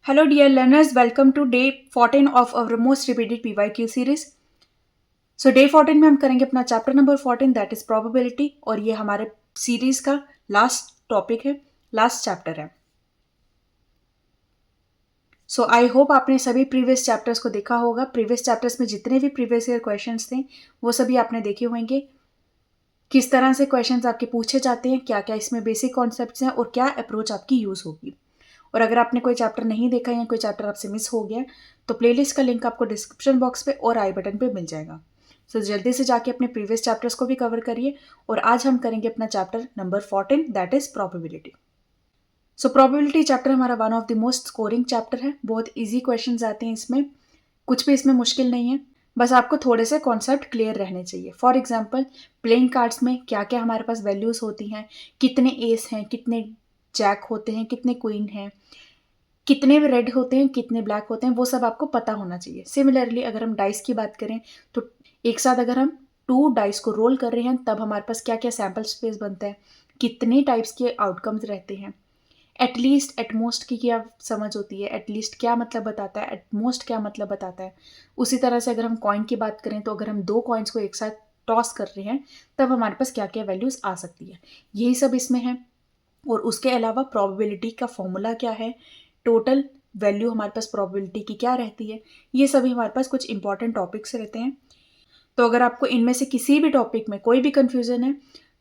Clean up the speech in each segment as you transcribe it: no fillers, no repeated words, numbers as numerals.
Hello dear learners, welcome to day 14 of our most repeated PYQ series. So day 14 में हम करेंगे अपना chapter number 14 that is probability और ये हमारे सीरीज का लास्ट टॉपिक है, लास्ट चैप्टर है. सो आई होप आपने सभी प्रीवियस चैप्टर्स को देखा होगा. प्रीवियस चैप्टर्स में जितने भी प्रीवियस ईयर क्वेश्चंस थे वो सभी आपने देखे होंगे. किस तरह से क्वेश्चंस आपके पूछे जाते हैं, क्या क्या इसमें बेसिक कॉन्सेप्ट्स हैं और क्या अप्रोच आपकी यूज़ होगी. और अगर आपने कोई चैप्टर नहीं देखा या कोई चैप्टर आपसे मिस हो गया तो प्लेलिस्ट का लिंक आपको डिस्क्रिप्शन बॉक्स पे और आई बटन पे मिल जाएगा. सो जल्दी से जाके अपने प्रीवियस चैप्टर्स को भी कवर करिए. और आज हम करेंगे अपना chapter number 14 that is probability. So probability chapter हमारा one of the most scoring chapter है. बहुत ईजी क्वेश्चंस आते हैं इसमें, कुछ भी इसमें मुश्किल नहीं है. बस आपको थोड़े से कॉन्सेप्ट क्लियर रहने चाहिए. फॉर एग्जाम्पल प्लेइंग कार्ड्स में क्या क्या हमारे पास वैल्यूज होती हैं, कितने एस हैं, कितने जैक होते हैं, कितने क्वीन हैं, कितने रेड होते हैं, कितने ब्लैक होते हैं, वो सब आपको पता होना चाहिए. सिमिलरली अगर हम डाइस की बात करें तो एक साथ अगर हम 2 डाइस को रोल कर रहे हैं तब हमारे पास क्या क्या सैम्पल स्पेस बनता है, कितने टाइप्स के आउटकम्स रहते हैं, एटलीस्ट एटमोस्ट की क्या समझ होती है, एटलीस्ट क्या मतलब बताता है, एटमोस्ट क्या मतलब बताता है. उसी तरह से अगर हम कॉइन की बात करें तो अगर हम 2 कॉइन्स को एक साथ टॉस कर रहे हैं तब हमारे पास क्या क्या वैल्यूज आ सकती है, यही सब इसमें है. और उसके अलावा प्रोबेबिलिटी का फॉर्मूला क्या है, टोटल वैल्यू हमारे पास प्रोबेबिलिटी की क्या रहती है, ये सभी हमारे पास कुछ इंपॉर्टेंट टॉपिक्स रहते हैं. तो अगर आपको इनमें से किसी भी टॉपिक में कोई भी कंफ्यूजन है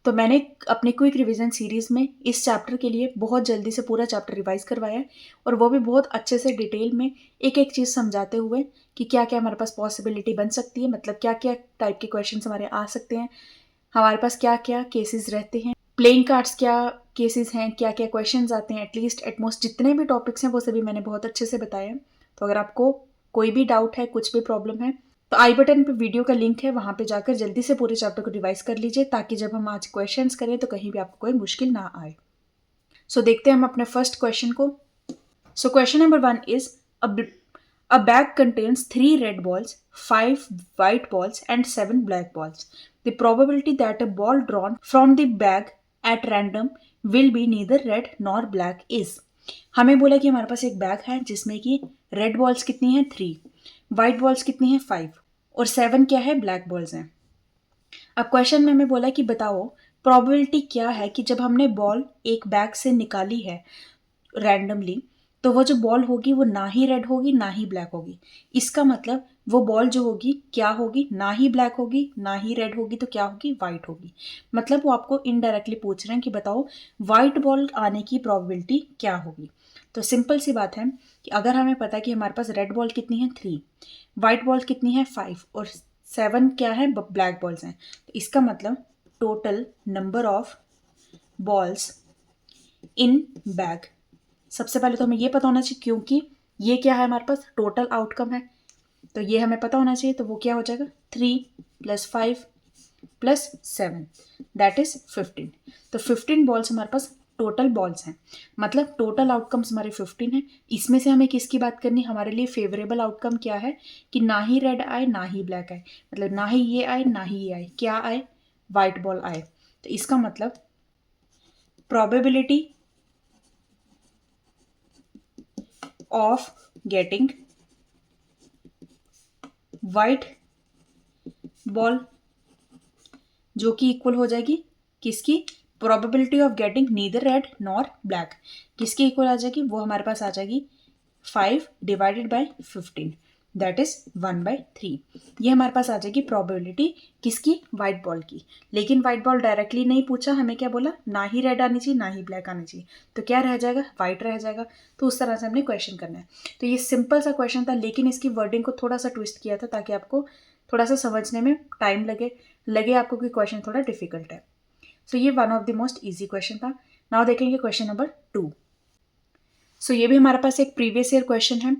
तो मैंने अपनी क्विक रिवीजन सीरीज में इस चैप्टर के लिए बहुत जल्दी से पूरा चैप्टर रिवाइज करवाया है. और वो भी बहुत अच्छे से डिटेल में एक एक चीज़ समझाते हुए कि क्या क्या हमारे पास पॉसिबिलिटी बन सकती है, मतलब क्या क्या टाइप के क्वेश्चन हमारे आ सकते हैं, हमारे पास क्या क्या केसेस रहते हैं, प्लेइंग कार्ड्स क्या केसेस हैं, क्या क्या क्वेश्चंस आते हैं, एटलीस्ट एटमोस्ट जितने भी टॉपिक्स हैं वो सभी मैंने बहुत अच्छे से बताया. तो अगर आपको कोई भी डाउट है, कुछ भी प्रॉब्लम है तो आई बटन पे वीडियो का लिंक है, वहां पे जाकर जल्दी से पूरे चैप्टर को रिवाइज कर लीजिए ताकि जब हम आज क्वेश्चंस करें तो कहीं भी आपको कोई मुश्किल ना आए. सो देखते हैं हम अपने फर्स्ट क्वेश्चन को. So question number 1 is a bag contains 3 red balls, 5 white balls, and 7 black balls. The probability that a ball drawn from the bag at random will be neither red nor black is. हमें बोला कि हमारे पास एक bag है जिसमें कि red balls कितनी हैं 3, वाइट बॉल्स कितनी हैं 5 और 7 क्या है ब्लैक बॉल्स हैं. अब क्वेश्चन में हमें बोला कि बताओ प्रोबेबिलिटी क्या है कि जब हमने बॉल एक बैग से निकाली है रैंडमली तो वो जो बॉल होगी वो ना ही रेड होगी ना ही ब्लैक होगी. इसका मतलब वो बॉल जो होगी क्या होगी, ना ही ब्लैक होगी ना ही रेड होगी, तो क्या होगी, वाइट होगी. मतलब वो आपको इनडायरेक्टली पूछ रहे हैं कि बताओ वाइट बॉल आने की प्रोबेबिलिटी क्या होगी. तो सिंपल सी बात है कि अगर हमें पता है कि हमारे पास रेड बॉल कितनी है 3, वाइट बॉल कितनी है 5 और 7 क्या है ब्लैक बॉल्स हैं, तो इसका मतलब total number of balls in bag. सबसे पहले तो हमें ये पता होना चाहिए क्योंकि ये क्या है हमारे पास टोटल आउटकम है, तो ये हमें पता होना चाहिए. तो वो क्या हो जाएगा 3 + 5 + 7 दैट इज 15. तो 15 बॉल्स हमारे पास टोटल बॉल्स हैं, मतलब टोटल आउटकम्स हमारे 15 हैं. इसमें से हमें किसकी बात करनी, हमारे लिए फेवरेबल आउटकम क्या है कि ना ही रेड आए ना ही ब्लैक आए, मतलब ना ही ये आए ना ही ये आए, क्या आए, वाइट बॉल आए. तो इसका मतलब probability of getting white ball जो कि इक्वल हो जाएगी किसकी, probability of getting neither red nor black किसकी इक्वल आ जाएगी, वो हमारे पास आ जाएगी 5 / 15 दैट इज 1/3. ये हमारे पास आ जाएगी प्रोबेबिलिटी किसकी, वाइट बॉल की. लेकिन वाइट बॉल डायरेक्टली नहीं पूछा, हमें क्या बोला, ना ही रेड आनी चाहिए ना ही ब्लैक आनी चाहिए, तो क्या रह जाएगा, वाइट रह जाएगा. तो उस तरह से हमने क्वेश्चन करना है. तो ये सिंपल सा क्वेश्चन था लेकिन इसकी वर्डिंग को थोड़ा सा ट्विस्ट किया था ताकि आपको थोड़ा सा समझने में टाइम लगे आपको कि क्वेश्चन थोड़ा डिफिकल्ट है. सो ये one of the most easy question था. नाउ देखेंगे क्वेश्चन नंबर 2. सो ये भी हमारे पास एक प्रीवियस ईयर क्वेश्चन है.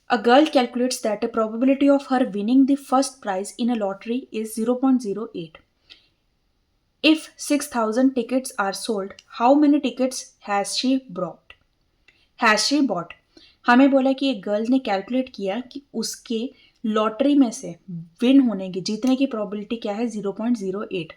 A girl calculates that a probability of her winning the first prize in a lottery is 0.08. If 6,000 tickets are sold, how many tickets has she bought? हमें बोला कि एक girl ने कैलकुलेट किया कि उसके lottery में से विन होने की, जीतने की प्रोबेबिलिटी क्या है 0.08.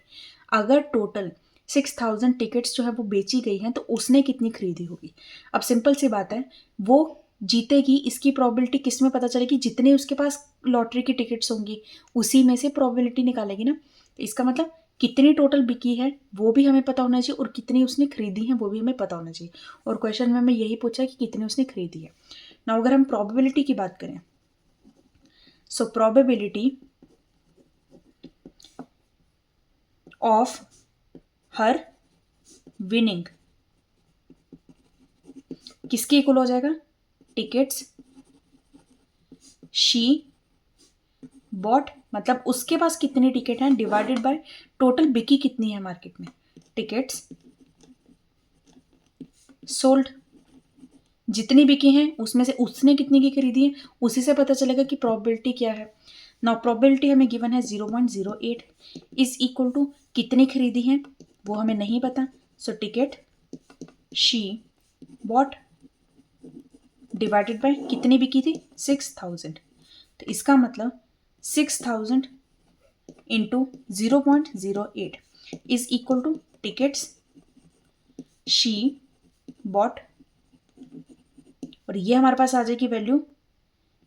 अगर टोटल 6,000 टिकट्स जो है वो बेची गई हैं तो उसने कितनी खरीदी होगी. अब सिंपल सी बात है, वो जीतेगी इसकी प्रोबेबिलिटी किस में पता चलेगी, जितने उसके पास लॉटरी की टिकट्स होंगी उसी में से प्रोबेबिलिटी निकालेगी ना। तो इसका मतलब कितनी टोटल बिकी है वो भी हमें पता होना चाहिए और कितनी उसने खरीदी है वो भी हमें पता होना चाहिए। और क्वेश्चन में हमें यही पूछा कि कितनी उसने खरीदी है। ना अगर हम प्रोबेबिलिटी की बात करें, so probability of her winning किसके इक्वल हो जाएगा, टिकट्स शी बॉट, मतलब उसके पास कितने टिकट हैं डिवाइडेड बाय टोटल बिकी कितनी है मार्केट में, टिकट्स सोल्ड। जितनी बिकी हैं उसमें से उसने कितनी की खरीदी है उसी से पता चलेगा कि प्रोबेबिलिटी क्या है। नाउ प्रोबेबिलिटी हमें गिवन है 0.08 इज इक्वल टू कितनी खरीदी है वो हमें नहीं पता, so ticket she bought divided by कितनी बिकी थी 6000। तो इसका मतलब 6000 into 0.08 is equal to tickets she bought, और ये हमारे पास आ जाएगी वैल्यू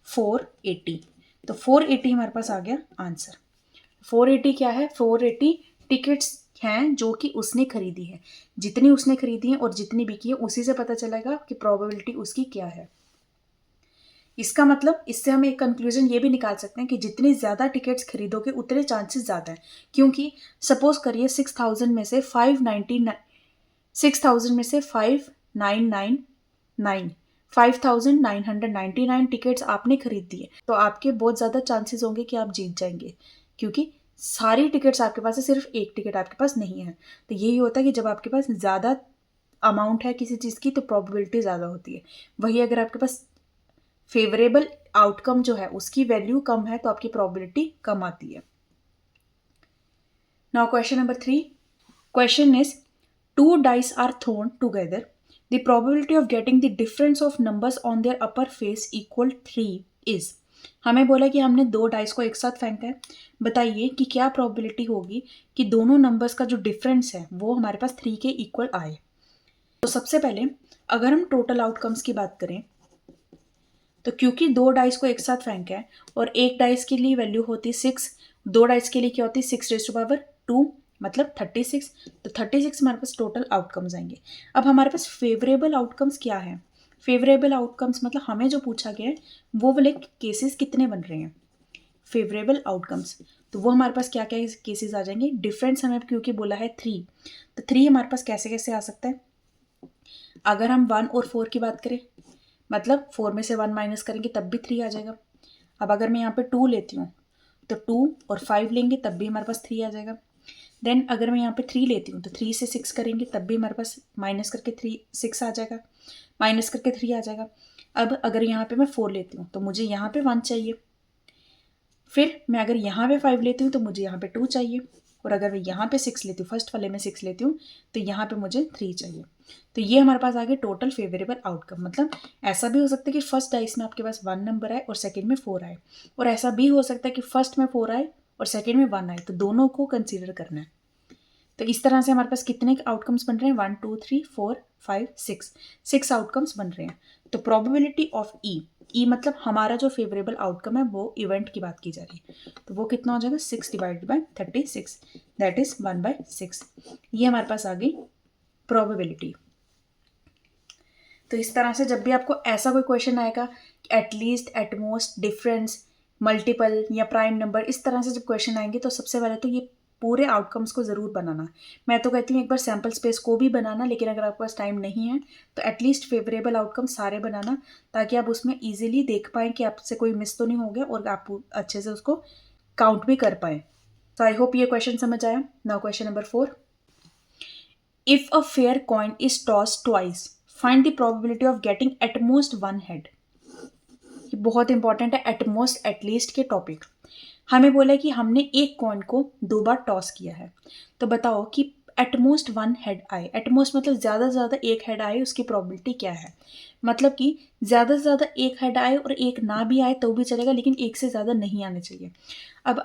480। तो 480 हमारे पास आ गया आंसर। 480 क्या है, 480 टिकट्स हैं जो कि उसने खरीदी है, जितनी उसने खरीदी है और जितनी बिकी है उसी से पता चलेगा कि प्रोबेबिलिटी उसकी क्या है। इसका मतलब इससे हम एक कंक्लूजन ये भी निकाल सकते हैं कि जितनी ज़्यादा टिकट्स खरीदोगे उतने चांसेस ज़्यादा हैं, क्योंकि सपोज करिए 6000 में से 5,999 टिकट्स आपने खरीद दिए तो आपके बहुत ज़्यादा चांसेस होंगे कि आप जीत जाएंगे, क्योंकि सारी टिकट्स आपके पास है, सिर्फ एक टिकट आपके पास नहीं है। तो यही होता है कि जब आपके पास ज़्यादा अमाउंट है किसी चीज़ की तो प्रोबेबिलिटी ज़्यादा होती है। वही अगर आपके पास फेवरेबल आउटकम जो है उसकी वैल्यू कम है तो आपकी प्रोबेबिलिटी कम आती है। Now question number 3, question is 2 dice are thrown together, the probability of getting the difference of numbers on their upper face equal 3 is। हमें बोला कि हमने 2 डाइस को एक साथ फेंका है, बताइए कि क्या प्रोबेबिलिटी होगी कि दोनों नंबर्स का जो डिफरेंस है वो हमारे पास 3 के इक्वल आए। तो सबसे पहले अगर हम टोटल आउटकम्स की बात करें तो क्योंकि 2 डाइस को एक साथ फेंका है और एक डाइस के लिए वैल्यू होती है 6, 2 डाइस के लिए क्या होती है 6⁻², मतलब 36। तो 36 हमारे पास टोटल आउटकम्स आएंगे। अब हमारे पास फेवरेबल आउटकम्स क्या है, फेवरेबल आउटकम्स मतलब हमें जो पूछा गया है वो वाले केसेस कितने बन रहे हैं फेवरेबल आउटकम्स। तो वो हमारे पास क्या क्या केसेस आ जाएंगे, डिफरेंस हमें क्योंकि बोला है 3, तो 3 हमारे पास कैसे कैसे आ सकता है। अगर हम 1 और 4 की बात करें, मतलब 4 में से 1 माइनस करेंगे तब भी 3 आ जाएगा। अब अगर मैं यहाँ पे 2 लेती हूँ तो 2 और 5 लेंगे तब भी हमारे पास 3 आ जाएगा। देन अगर मैं यहाँ पे 3 लेती हूँ तो 3 से 6 करेंगे तब भी हमारे पास माइनस करके 6 आ जाएगा, माइनस करके 3 आ जाएगा। अब अगर यहाँ पे मैं 4 लेती हूँ तो मुझे यहाँ पे 1 चाहिए, फिर मैं अगर यहाँ पे 5 लेती हूँ तो मुझे यहाँ पे 2 चाहिए, और अगर मैं यहाँ पे 6 लेती हूँ, फर्स्ट वाले में 6 लेती हूँ तो यहाँ पे मुझे 3 चाहिए। तो ये हमारे पास आ गया टोटल फेवरेबल आउटकम। मतलब ऐसा भी हो सकता है कि फर्स्ट डाइस में आपके पास 1 नंबर आए और सेकंड में 4 आए, और ऐसा भी हो सकता है कि फर्स्ट में 4 आए और सेकंड में 1 आए, तो दोनों को कंसीडर करना है। तो इस तरह से हमारे पास कितने आउटकम्स बन रहे हैं 1 2 3 4 5 6 आउटकम्स बन रहे हैं। तो प्रोबेबिलिटी ऑफ ई मतलब हमारा जो फेवरेबल आउटकम है वो इवेंट की बात की जा रही है, तो वो कितना हो जाएगा 6 डिवाइडेड बाय 36, दैट इज 1/6। ये हमारे पास आ गई प्रोबेबिलिटी। तो इस तरह से जब भी आपको ऐसा कोई क्वेश्चन आएगा एटलीस्ट, एटमोस्ट, डिफरेंस, मल्टीपल या प्राइम नंबर, इस तरह से जब क्वेश्चन आएंगे तो सबसे पहले तो ये पूरे आउटकम्स को ज़रूर बनाना। मैं तो कहती हूँ एक बार सैम्पल स्पेस को भी बनाना, लेकिन अगर आपके पास टाइम नहीं है तो एटलीस्ट फेवरेबल आउटकम सारे बनाना, ताकि आप उसमें ईजिली देख पाएँ कि आपसे कोई मिस तो नहीं हो गया और आप अच्छे से उसको काउंट भी कर पाएँ। तो आई होप ये क्वेश्चन समझ आया। Now question number 4, if a fair coin is toss twice find the probability of getting at most 1 head. ये बहुत इंपॉर्टेंट है, एटमोस्ट एटलीस्ट के टॉपिक। हमें बोला है कि हमने एक कॉइन को 2 बार टॉस किया है, तो बताओ कि एटमोस्ट 1 हेड आए। एटमोस्ट मतलब ज़्यादा से ज़्यादा एक हेड आए, उसकी प्रोबेबिलिटी क्या है। मतलब कि ज़्यादा से ज़्यादा एक हेड आए और एक ना भी आए तो भी चलेगा, लेकिन एक से ज़्यादा नहीं आने चाहिए। अब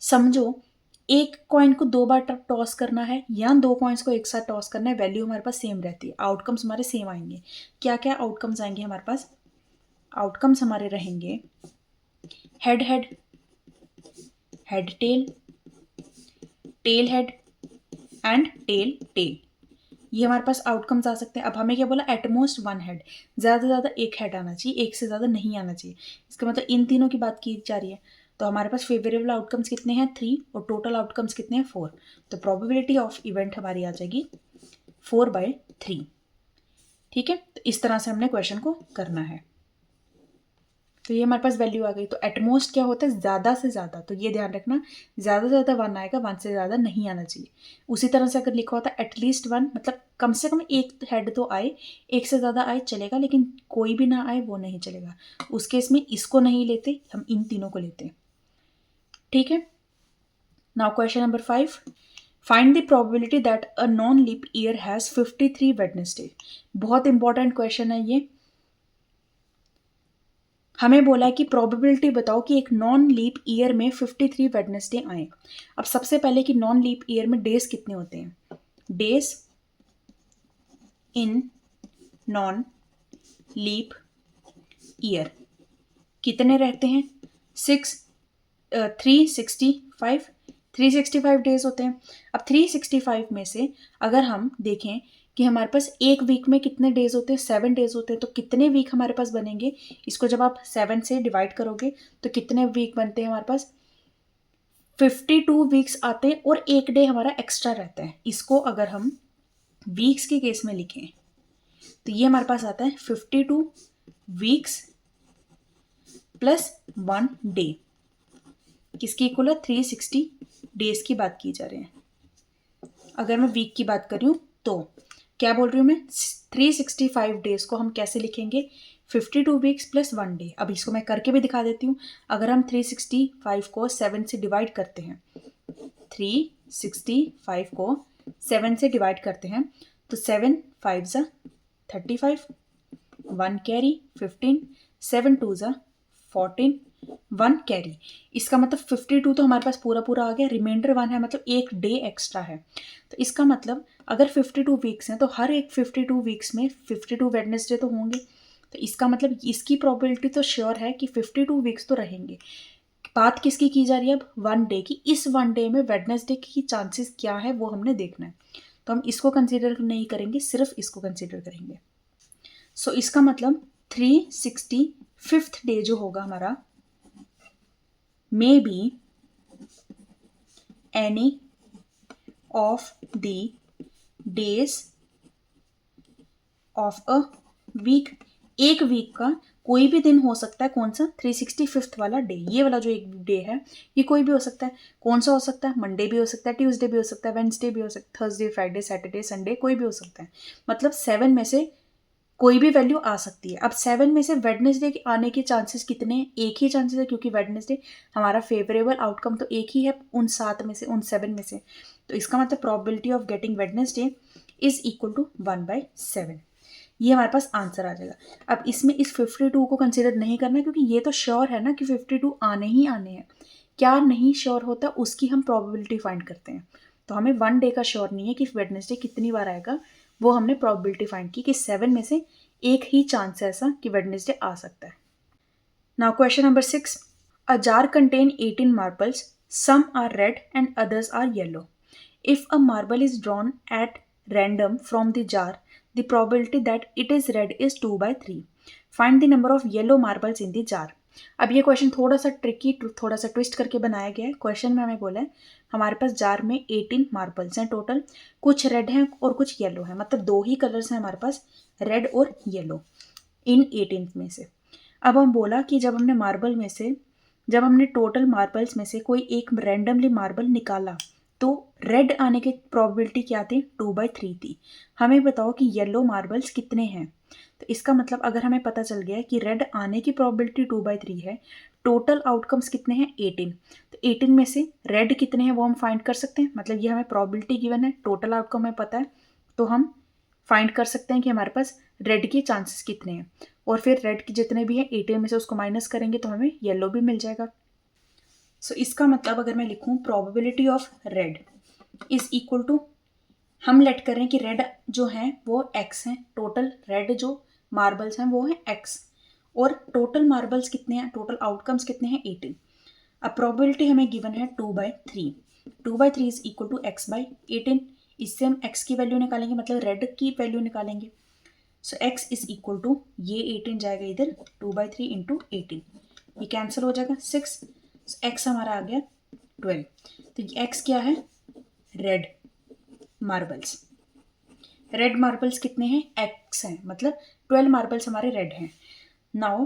समझो एक कॉइन को 2 बार टॉस करना है या 2 कॉइन्स को एक साथ टॉस करना है, वैल्यू हमारे पास सेम रहती है, आउटकम्स हमारे सेम आएंगे। क्या क्या आउटकम्स आएंगे हमारे पास, आउटकम्स हमारे रहेंगे head head, head tail, tail head and tail tail. ये हमारे पास आउटकम्स आ सकते हैं। अब हमें क्या बोला, एटमोस्ट वन हेड, ज़्यादा से ज़्यादा एक हेड आना चाहिए, एक से ज़्यादा नहीं आना चाहिए। इसका मतलब इन तीनों की बात की जा रही है। तो हमारे पास फेवरेबल आउटकम्स कितने हैं, 3, और टोटल आउटकम्स कितने हैं, 4। तो प्रोबेबिलिटी ऑफ इवेंट हमारी आ जाएगी 4/3। ठीक है, तो इस तरह से हमने क्वेश्चन को करना है। तो ये हमारे पास वैल्यू आ गई। तो एटमोस्ट क्या होता है, ज़्यादा से ज़्यादा, तो ये ध्यान रखना, ज़्यादा से ज़्यादा 1 आएगा, 1 से ज़्यादा नहीं आना चाहिए। उसी तरह से अगर लिखा होता है एटलीस्ट 1, मतलब कम से कम एक हेड तो आए, एक से ज़्यादा आए चलेगा, लेकिन कोई भी ना आए वो नहीं चलेगा। उस केस में इसको नहीं लेते, हम इन तीनों को लेते हैं। ठीक है, now question number 5, find the probability that a non leap year has 53 Wednesday. बहुत इंपॉर्टेंट क्वेश्चन है ये। हमें बोला है कि प्रोबेबिलिटी बताओ कि एक नॉन लीप ईयर में 53 वेडनेसडे आए। अब सबसे पहले कि नॉन लीप ईयर में डेज कितने होते हैं, days in non leap year कितने रहते हैं, 365 डेज होते हैं। अब 365 में से अगर हम देखें कि हमारे पास एक वीक में कितने डेज होते हैं, 7 डेज होते हैं, तो कितने वीक हमारे पास बनेंगे। इसको जब आप 7 से डिवाइड करोगे तो कितने वीक बनते हैं हमारे पास, 52 वीक्स आते हैं, और एक डे हमारा एक्स्ट्रा रहता है। इसको अगर हम वीक्स के केस में लिखें तो ये हमारे पास आता है 52 वीक्स प्लस 1 डे, किसकी इक्वल है, 360 डेज की बात की जा रही है। अगर मैं वीक की बात कर रही हूँ तो क्या बोल रही हूँ मैं, 365 डेज को हम कैसे लिखेंगे, 52 वीक्स प्लस 1 डे। अब इसको मैं करके भी दिखा देती हूँ। अगर हम 365 को 7 से डिवाइड करते हैं, 365 को 7 से डिवाइड करते हैं तो 7 5 ज़ा 35, 1 कैरी 15, 7 2 ज़ा 14, 1 कैरी। इसका मतलब 52 तो हमारे पास पूरा पूरा आ गया, रिमाइंडर 1 है, मतलब एक डे एक्स्ट्रा है। तो इसका मतलब अगर 52 वीक्स हैं तो हर एक 52 वीक्स में 52 वेडनेसडे तो होंगे। तो इसका मतलब इसकी प्रोबेबिलिटी तो श्योर है कि 52 वीक्स तो रहेंगे। बात किसकी की जा रही है अब, 1 डे की। इस 1 डे में वेडनेसडे की चांसेस क्या है वो हमने देखना है। तो हम इसको कंसीडर नहीं करेंगे, सिर्फ इसको कंसीडर करेंगे। सो इसका मतलब 365th डे जो होगा हमारा, may be any of the days of a week. एक वीक का कोई भी दिन हो सकता है, कौन सा, 365th वाला डे। ये वाला जो एक डे है ये कोई भी हो सकता है। कौन सा हो सकता है, मंडे भी हो सकता है, ट्यूसडे भी हो सकता है, वेंसडे भी हो सकता है, थर्सडे, फ्राइडे, सैटरडे, संडे, कोई भी हो सकता है। मतलब 7 में से कोई भी वैल्यू आ सकती है। अब 7 में से वेडनेसडे के आने के चांसेस कितने हैं, एक ही चांसेस है, क्योंकि वेडनेसडे हमारा फेवरेबल आउटकम तो एक ही है उन 7 में से, उन 7 में से। तो इसका मतलब probability of getting Wednesday is equal to 1/7। ये हमारे पास आंसर आ जाएगा। अब इसमें इस 52 को कंसिडर नहीं करना, क्योंकि ये तो श्योर है ना कि 52 आने ही आने हैं। क्या नहीं श्योर होता उसकी हम प्रोबेबिलिटी फाइंड करते हैं। तो हमें 1 डे का श्योर नहीं है कि वेडनेसडे कितनी बार आएगा, वो हमने प्रोबेबिलिटी फाइंड की कि 7 में से एक ही चांस है ऐसा कि वेडनेसडे आ सकता है। Now question number 6, a jar contain 18 marbles, some are red and others are yellow. If a marble is drawn at random from the jar, the probability that it is red is 2/3. Find the number of yellow marbles in the jar. अब ये question थोड़ा सा tricky, थोड़ा सा twist करके बनाया गया है। क्वेश्चन में हमें बोला है हमारे पास जार में 18 मार्बल्स हैं टोटल, कुछ रेड हैं और कुछ येलो हैं, मतलब 2 ही कलर्स हैं हमारे पास, रेड और येलो, इन 18 में से। अब हम बोला कि जब हमने टोटल मार्बल्स में से कोई एक रैंडमली मार्बल निकाला तो रेड आने की प्रोबेबिलिटी क्या थी, 2/3 थी। हमें बताओ कि येलो मार्बल्स कितने हैं। तो इसका मतलब अगर हमें पता चल गया कि रेड आने की प्रोबेबिलिटी 2/3 है, टोटल आउटकम्स कितने हैं, 18। तो 18 में से रेड कितने हैं वो हम फाइंड कर सकते हैं। मतलब ये हमें प्रोबेबिलिटी गिवन है, टोटल आउटकम हमें पता है, तो हम फाइंड कर सकते हैं कि हमारे पास रेड के चांसेस कितने हैं। और फिर रेड के जितने भी हैं 18 में से उसको माइनस करेंगे तो हमें येलो भी मिल जाएगा। सो इसका मतलब अगर मैं लिखूं probability of red is equal to, हम लेट करें कि रेड जो है वो एक्स हैं, टोटल रेड जो मार्बल्स हैं वो हैं एक्स, और टोटल मार्बल्स कितने हैं, टोटल आउटकम्स कितने हैं 18। अब प्रोबेबिलिटी हमें गिवन है 2/3, 2/3 इज इक्वल टू x/18। इससे हम x की वैल्यू निकालेंगे, मतलब रेड की वैल्यू निकालेंगे। सो x इज इक्वल टू ये 18 जाएगा इधर, 2/3 इंटू 18, ये कैंसिल हो जाएगा 6, x हमारा आ गया 12। तो x क्या है, रेड मार्बल्स। रेड मार्बल्स कितने हैं, x हैं, मतलब 12 मार्बल्स हमारे रेड हैं। नाउ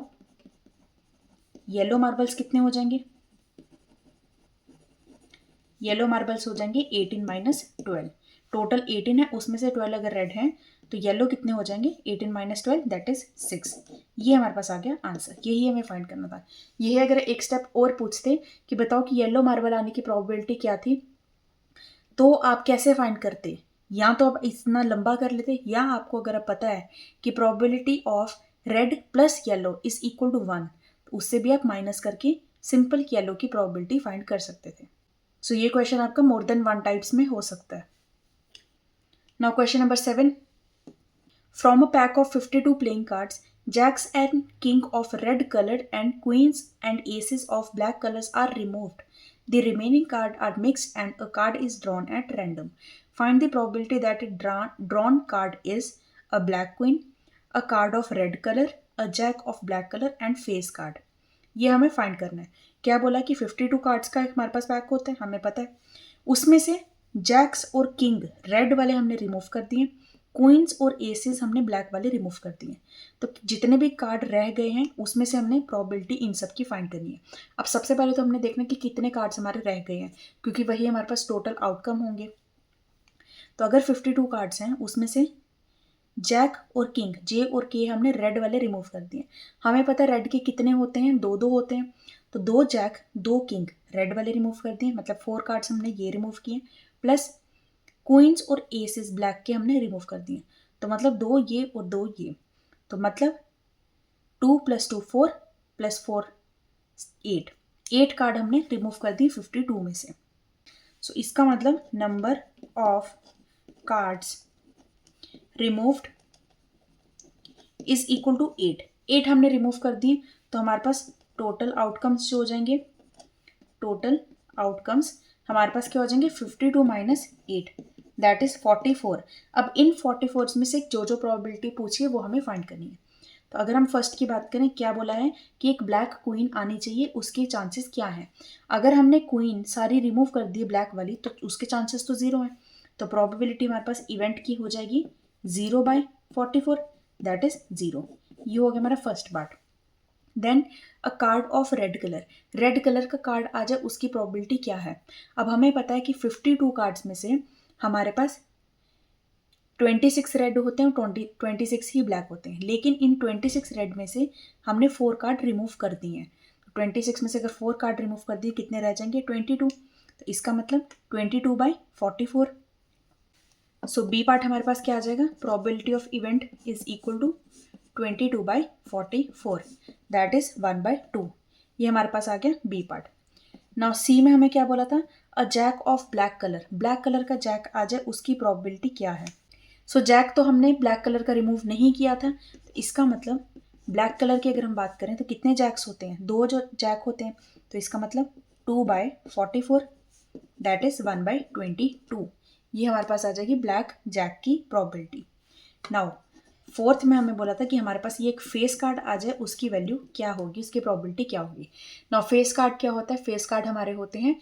येलो मार्बल्स कितने हो जाएंगे, येलो मार्बल्स हो जाएंगे 18 माइनस 12। टोटल 18 है, उसमें से 12 अगर रेड हैं तो येलो कितने हो जाएंगे, 18 माइनस 12 दैट इज 6। ये हमारे पास आ गया आंसर, यही हमें फाइंड करना था। यही अगर एक स्टेप और पूछते कि बताओ कि येलो मार्बल आने की प्रोबेबिलिटी क्या थी, तो आप कैसे फाइंड करते, या तो आप इतना लंबा कर लेते, या आपको अगर आप पता है कि probability of red plus yellow is equal to 1, तो उससे भी आप माइनस करके सिंपल येलो की प्रोबेबिलिटी फाइंड कर सकते थे। सो ये क्वेश्चन आपका मोर देन 1 टाइप्स में हो सकता है। Now question number 7, from a pack of 52 playing cards, jacks and king of red colored and queens and aces of black colors are removed. The remaining cards are mixed and a card is drawn at random. Find the probability that a drawn card is a black queen, a card of red color, a jack of black color and face card. ये हमें find करना है। क्या बोला कि 52 cards का हमारे पास pack होता है, हमें पता है। उसमें से जैक्स और किंग रेड वाले हमने रिमूव कर दिए, क्वींस और एसेस हमने ब्लैक वाले रिमूव कर दिए। तो जितने भी कार्ड रह गए हैं उसमें से हमने प्रोबेबिलिटी इन सब की फाइंड करनी है। अब सबसे पहले तो हमने देखना कि कितने कार्ड्स हमारे रह गए हैं, क्योंकि वही हमारे पास टोटल आउटकम होंगे। तो अगर 52 कार्ड्स हैं उसमें से जैक और किंग, जे और के हमने रेड वाले रिमूव कर दिए। हमें पता है रेड के कितने होते हैं, 2-2 होते हैं। तो 2 जैक 2 किंग रेड वाले रिमूव कर दिए, मतलब 4 कार्ड्स हमने ये रिमूव किए, प्लस क्वींस और एसेस ब्लैक के हमने रिमूव कर दिए। तो मतलब 2 ये और 2 ये, तो मतलब 2 + 2 4 + 4 8, 8 कार्ड हमने रिमूव कर दिए 52 में से। सो इसका मतलब number of cards removed is equal to 8। 8 हमने रिमूव कर दिए, तो हमारे पास टोटल आउटकम्स जो हो जाएंगे, टोटल आउटकम्स हमारे पास क्या हो जाएंगे, 52 माइनस 8 दैट इज 44। अब इन 44 में से जो जो प्रोबेबिलिटी पूछी है वो हमें फाइंड करनी है। तो अगर हम फर्स्ट की बात करें, क्या बोला है कि एक ब्लैक क्वीन आनी चाहिए, उसके चांसेस क्या हैं। अगर हमने क्वीन सारी रिमूव कर दी ब्लैक वाली तो उसके चांसेस तो 0 हैं। तो प्रोबेबिलिटी हमारे पास इवेंट की हो जाएगी 0/44 दैट इज 0। ये हो गया हमारा first part. Then a card of red colour, red colour का कार्ड आ जाए उसकी प्रोबेबिलिटी क्या है। अब हमें पता है कि 52 कार्ड्स में से हमारे पास 26 रेड होते हैं और 26 ही ब्लैक होते हैं, लेकिन इन 26 रेड में से हमने 4 कार्ड रिमूव कर दिए हैं। 26 में से अगर 4 कार्ड रिमूव कर दिए कितने रह जाएंगे, 22। तो इसका मतलब 22/44। सो बी पार्ट हमारे पास क्या आ जाएगा, probability of event is equal to 22/44 that is 1/2। ये हमारे पास आ गया बी पार्ट। नाउ सी में हमें क्या बोला था, a jack of black colour, black colour का जैक आ जाए उसकी प्रोबेबिलिटी क्या है। सो जैक तो हमने ब्लैक कलर का रिमूव नहीं किया था, तो इसका मतलब ब्लैक कलर की अगर हम बात करें तो कितने जैक्स होते हैं, 2 जो जैक होते हैं। तो इसका मतलब 2/44 दैट इज 1/22। ये हमारे पास आ जाएगी ब्लैक जैक की प्रोबेबिलिटी। नाउ फोर्थ में हमें बोला था कि हमारे पास ये एक फेस कार्ड आ जाए उसकी वैल्यू क्या होगी, उसकी प्रोबेबिलिटी क्या होगी। नाउ फेस कार्ड क्या होता है, फेस कार्ड हमारे होते हैं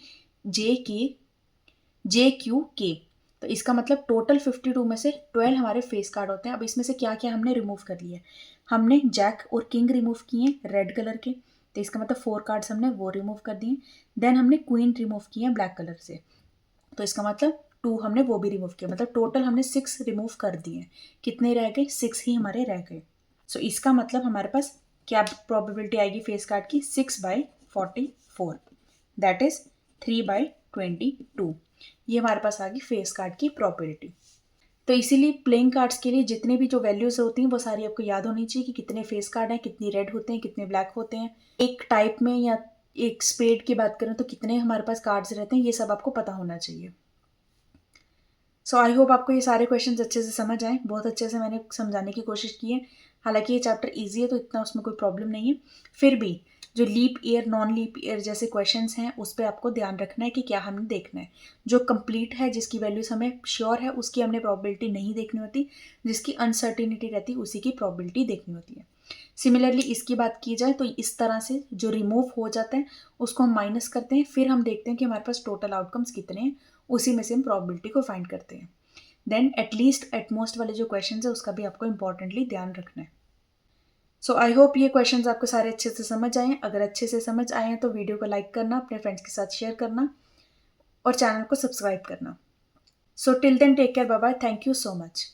JQ K। तो इसका मतलब टोटल 52 में से 12 हमारे फेस कार्ड होते हैं। अब इसमें से क्या क्या हमने रिमूव कर लिया, हमने जैक और किंग रिमूव किए रेड कलर के, तो इसका मतलब 4 कार्ड्स हमने वो रिमूव कर दिए। देन हमने क्वीन रिमूव किए ब्लैक कलर से, तो इसका मतलब 2 हमने वो भी रिमूव किया, मतलब टोटल हमने 6 रिमूव कर दिए। कितने रह गए, 6 ही हमारे रह गए। सो इसका मतलब हमारे पास क्या प्रोबेबिलिटी आएगी फेस कार्ड की, 6/44 दैट इज 3/22। ये हमारे पास आ गई फेस कार्ड की प्रोबेबिलिटी। तो इसीलिए प्लेइंग कार्ड्स के लिए जितने भी जो वैल्यूज होती हैं वो सारी आपको याद होनी चाहिए कि कितने फेस कार्ड हैं, कितनी रेड होते हैं, कितने ब्लैक होते हैं। एक टाइप में या एक स्पेड की बात करें तो कितने हमारे पास कार्ड्स रहते हैं, ये सब आपको पता होना चाहिए। सो आई होप आपको ये सारे क्वेश्चंस अच्छे से समझ आए। बहुत अच्छे से मैंने समझाने की कोशिश की है। हालांकि ये चैप्टर इजी है तो इतना उसमें कोई प्रॉब्लम नहीं है, फिर भी जो leap year non leap year जैसे क्वेश्चंस हैं उस पर आपको ध्यान रखना है कि क्या हमें देखना है। जो कंप्लीट है, जिसकी वैल्यूज हमें श्योर है, उसकी हमने प्रॉबिलिटी नहीं देखनी होती। जिसकी अनसर्टिनिटी रहती है उसी की प्रॉबिलिटी देखनी होती है। सिमिलरली इसकी बात की जाए तो इस तरह से जो रिमूव हो जाते हैं उसको हम माइनस करते हैं, फिर हम देखते हैं कि हमारे पास टोटल आउटकम्स कितने हैं, उसी में से हम प्रॉबिलिटी को फाइंड करते हैं। देन एटलीस्ट एटमोस्ट वाले जो क्वेश्चन है उसका भी आपको इंपॉर्टेंटली ध्यान रखना है। सो आई होप ये क्वेश्चंस आपको सारे अच्छे से समझ आए हैं। अगर अच्छे से समझ आए हैं तो वीडियो को लाइक करना, अपने फ्रेंड्स के साथ शेयर करना और चैनल को सब्सक्राइब करना। So till then take care, bye bye, thank you so much.